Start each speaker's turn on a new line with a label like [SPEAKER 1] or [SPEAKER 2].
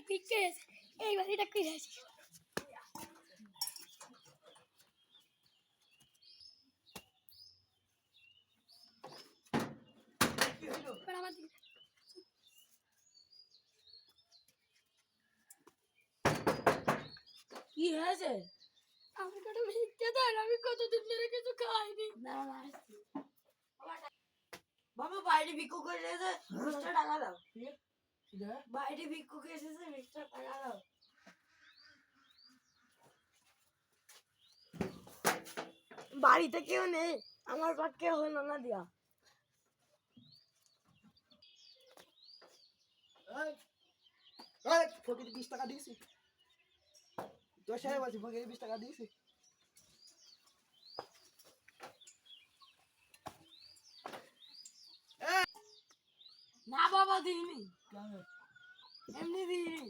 [SPEAKER 1] ভিক্ষে এই বাড়িটা কিনেছি।
[SPEAKER 2] কি হয়েছে?
[SPEAKER 1] আমার কটা ভিক্ষে দেন, আমি কতদিন ধরে কিছু খাইনি।
[SPEAKER 2] না না বাবা বাইরে ভিক্ষুক এসেছে, 20 টাকা দাও। বাইরে ভিক্ষুক এসেছে, 20 টাকা দাও। বাড়িতে কেউ নেই, আমার পক্ষে হলো না দিয়া।
[SPEAKER 3] ফকির 20 টাকা দিয়েছি, তোর সাহেব বলছি ফকির 20 টাকা দিয়েছি।
[SPEAKER 2] না বাবা দিইনি, এমনি দিইনি।